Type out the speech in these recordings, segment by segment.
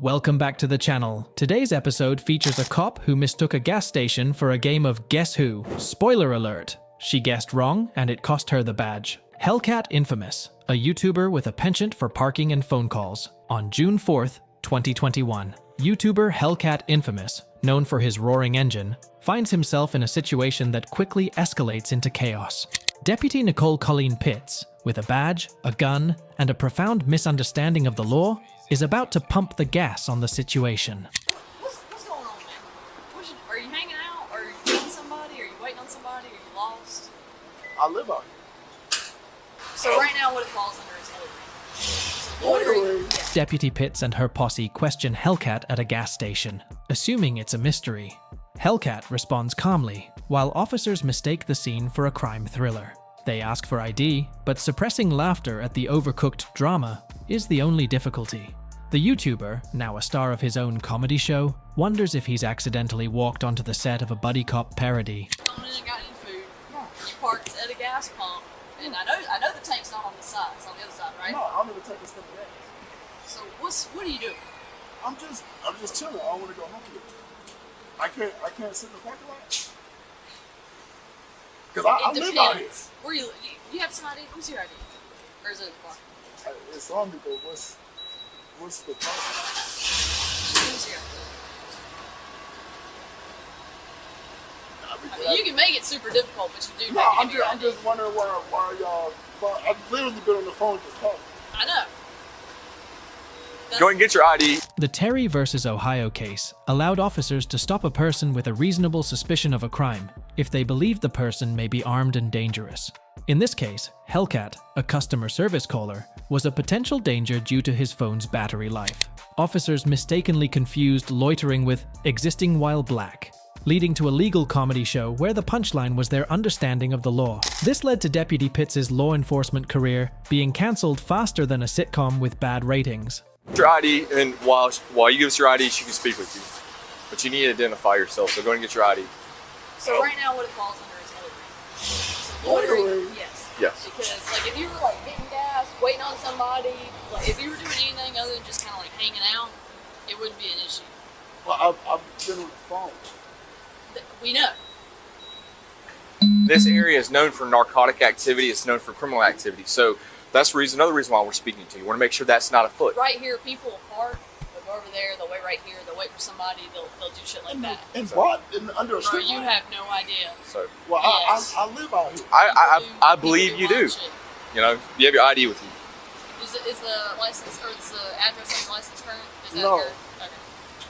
Welcome back to the channel. Today's episode features a cop who mistook a gas station for a game of Guess Who. Spoiler alert, she guessed wrong and it cost her the badge. Hellcat Infamous, a YouTuber with a penchant for parking and phone calls. On June 4th, 2021, YouTuber Hellcat Infamous, known for his roaring engine, finds himself in a situation that quickly escalates into chaos. Deputy Nicole Colleen Pitts, with a badge, a gun, and a profound misunderstanding of the law, is about to pump the gas on the situation. What's going on, man? Are you hanging out? Are you meeting somebody? Are you waiting on somebody? Are you lost? I live out here. So right now what it falls under is loitering. So loitering. Yeah. Deputy Pitts and her posse question Hellcat at a gas station, assuming it's a mystery. Hellcat responds calmly, while officers mistake the scene for a crime thriller. They ask for ID, but suppressing laughter at the overcooked drama is the only difficulty. The YouTuber, now a star of his own comedy show, wonders if he's accidentally walked onto the set of a buddy cop parody. Gone in and got any food. You parked at a gas pump, and I know the tank's not on this side. It's on the other side, right? No, I'm gonna take this stuff back. So what are you doing? I'm just chilling. I don't want to go home yet. I can't sit in the parking lot. Cause I live out here. Where you have some ID? Let me see your ID. Or is it a car? It's on me, but what's the problem? Let me see your ID. You can make it super difficult, but you do. No, I'm just wondering why y'all. I've literally been on the phone just talking. I know. Go ahead and get your ID. The Terry versus Ohio case allowed officers to stop a person with a reasonable suspicion of a crime if they believed the person may be armed and dangerous. In this case, Hellcat, a customer service caller, was a potential danger due to his phone's battery life. Officers mistakenly confused loitering with existing while black, leading to a legal comedy show where the punchline was their understanding of the law. This led to Deputy Pitts' law enforcement career being cancelled faster than a sitcom with bad ratings. Your ID, and while you give us your ID, she can speak with you. But you need to identify yourself, so go and get your ID. So right now what it falls under is loitering. So loitering, yes. Yes. Because like if you were like getting gas, waiting on somebody, like if you were doing anything other than just kind of like hanging out, it wouldn't be an issue. Well, I've been on the phone. We know. This area is known for narcotic activity. It's known for criminal activity. So that's another reason why we're speaking to you. We want to make sure that's not afoot. Right here, people will park. They'll go over there. They'll wait right here. They'll wait for somebody. They'll do shit like that. And what? Under a Bro, street? you have no idea. So, well, yes. I live out here. I believe you do. Shit. You know, you have your ID with you. Is the license or is the address on the license current? Is that No. your, okay.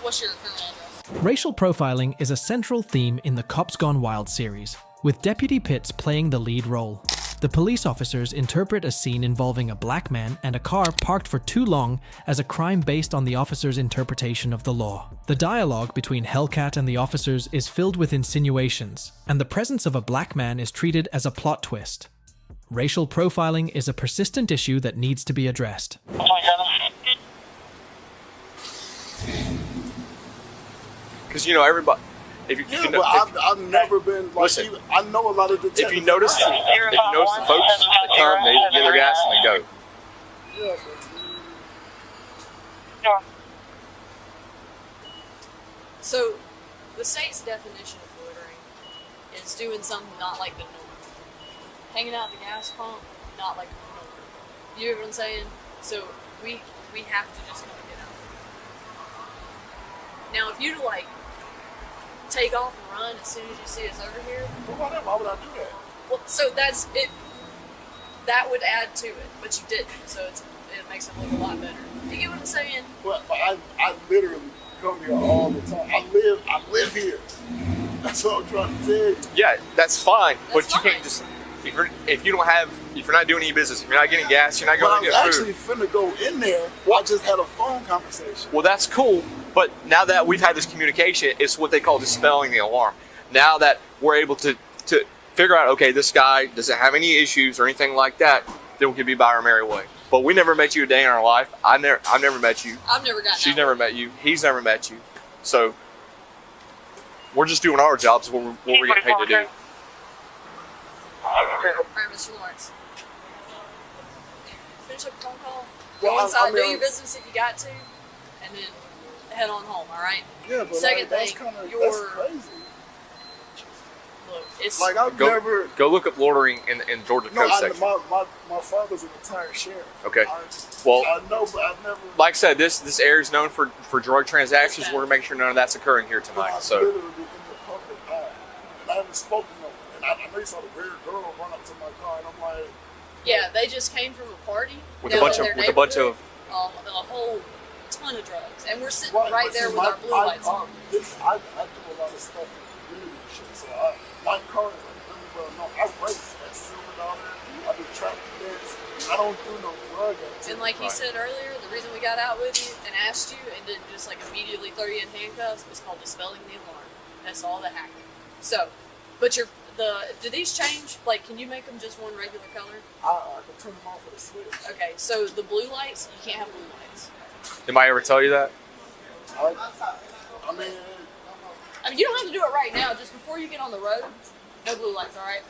What's your current address? Racial profiling is a central theme in the Cops Gone Wild series, with Deputy Pitts playing the lead role. The police officers interpret a scene involving a black man and a car parked for too long as a crime based on the officer's interpretation of the law. The dialogue between Hellcat and the officers is filled with insinuations, and the presence of a black man is treated as a plot twist. Racial profiling is a persistent issue that needs to be addressed. Because, you know, everybody... I've never been like. Listen, I know a lot of detectives. if you notice the folks that come, they get their gas and they go. Yeah, So, the state's definition of loitering is doing something not like the norm. Hanging out at the gas pump, not like the norm. You know what I'm saying? So, we have to just kind of get out. Now, if you like take off and run as soon as you see us over here. Why would I do that? Well, so that's it. That would add to it, but you didn't. So it makes it look a lot better. You get what I'm saying? Well, I literally come here all the time. I live here. That's what I'm trying to tell you. Yeah, that's fine, but That's you can't fine. just if you're not doing any business, if you're not getting gas, you're not going to But get I was food. actually finna go in there. I just had a phone conversation. Well, that's cool, but now that we've had this communication, it's what they call dispelling the alarm. Now that we're able to figure out, okay, this guy doesn't have any issues or anything like that, then we can be by our merry way. But we never met you a day in our life. I've never met you. I've never gotten She's out. never met you. He's never met you. So we're just doing our jobs, what we're getting paid to do. Alright, Mr. Lawrence. Finish up a phone call. Go Well, inside, I mean, do your business if you got to, and then head on home. All right. Yeah, but Second that's thing, kind of you're crazy. look. It's Like I've never. Go look up loitering in Georgia No, code section. my father's a retired sheriff. Okay. Well, Well, I know, but I've never. like I said, this area is known for drug transactions. We're gonna make sure none of that's occurring here tonight. I've So literally been in the public eye, and I haven't spoken to no one. And I know you saw the weird girl run up to my car, and I'm like, yeah, they just came from a party with down a bunch in of their neighborhood, a whole ton of drugs, and we're sitting right but there see, with our blue lights on. I do a lot of stuff in the community and shit, so my car is like really well known. I race at Silver Dollar. I do track events. I don't do no drug activity. And like he said earlier, the reason we got out with you and asked you and didn't just like immediately throw you in handcuffs was called dispelling the alarm. That's all that happened. So, but do these change? Like, can you make them just one regular color? I can turn them off with a switch. Okay, so the blue lights, you can't have blue lights. anybody ever tell you that? I mean, I mean, you don't have to do it right now. Just before you get on the road, no blue lights. All right.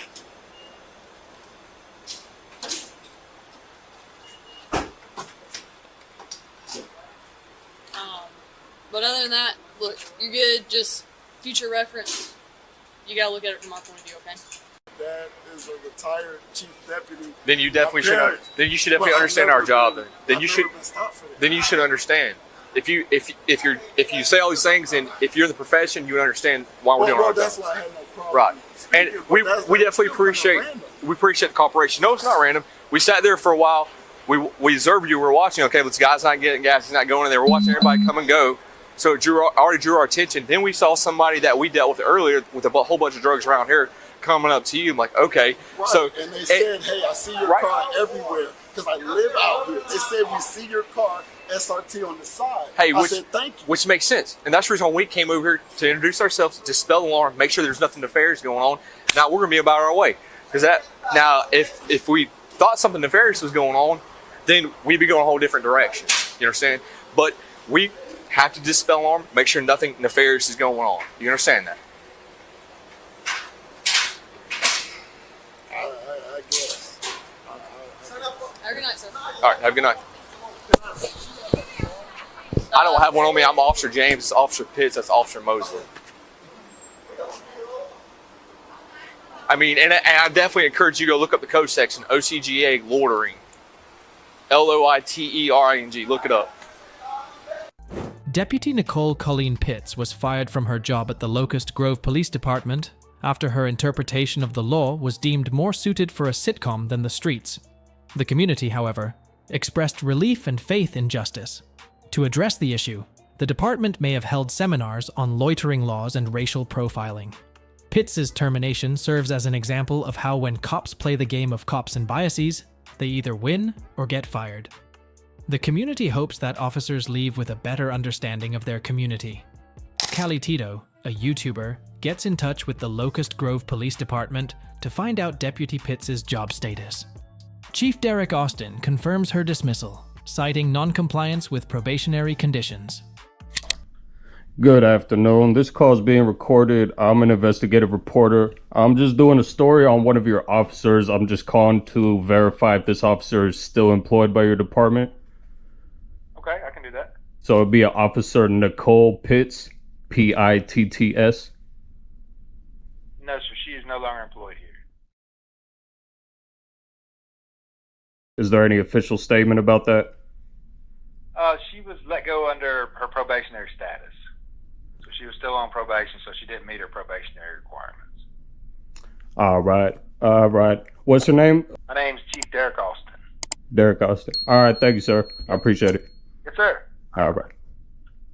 But other than that, look, you're good. Just future reference. You gotta look at it from our point of view, okay? Dad is a retired chief deputy. Then you definitely My should. parents- Then you should definitely But I've understand never our job. been- Then I've you never should. been stopped for that. Then you should understand. If you say all these things and if you're in the profession, you would understand why we're doing Well, our that's job. why I had no problem. Right. speaking, And but we that's we like definitely still kinda appreciate the cooperation. No, it's not random. We sat there for a while. We observed you. We were watching. Okay, this guy's not getting gas. He's not going in there. We're watching everybody come and go. So it already drew our attention. Then we saw somebody that we dealt with earlier with a whole bunch of drugs around here coming up to you. I'm like, okay. Right. So and they said, hey, I see your Right. car everywhere because I live out here. They said we see your car, SRT on the side. Hey, I said thank you. which makes sense. And that's the reason why we came over here to introduce ourselves, dispel the alarm, make sure there's nothing nefarious going on. Now we're gonna be about our way. If we thought something nefarious was going on, then we'd be going a whole different direction. You understand? But we have to dispel alarm, make sure nothing nefarious is going on. You understand that? I guess. Have a good night, sir. All right, have a good night. I don't have one on me. I'm Officer James, it's Officer Pitts, that's Officer Mosley. I mean, and I definitely encourage you to go look up the code section, OCGA loitering. Loitering. Look it up. Deputy Nicole Colleen Pitts was fired from her job at the Locust Grove Police Department after her interpretation of the law was deemed more suited for a sitcom than the streets. The community, however, expressed relief and faith in justice. To address the issue, the department may have held seminars on loitering laws and racial profiling. Pitts' termination serves as an example of how when cops play the game of cops and biases, they either win or get fired. The community hopes that officers leave with a better understanding of their community. Callie Tito, a YouTuber, gets in touch with the Locust Grove Police Department to find out Deputy Pitts' job status. Chief Derek Austin confirms her dismissal, citing non-compliance with probationary conditions. Good afternoon. This call is being recorded. I'm an investigative reporter. I'm just doing a story on one of your officers. I'm just calling to verify if this officer is still employed by your department. Okay, I can do that. So it'd be an Officer Nicole Pitts, Pitts. No, sir, she is no longer employed here. Is there any official statement about that? She was let go under her probationary status. So she was still on probation, so she didn't meet her probationary requirements. All right. What's her name? My name's Chief Derek Austin. Derek Austin. All right, thank you, sir. I appreciate it. Yes, sir. All right.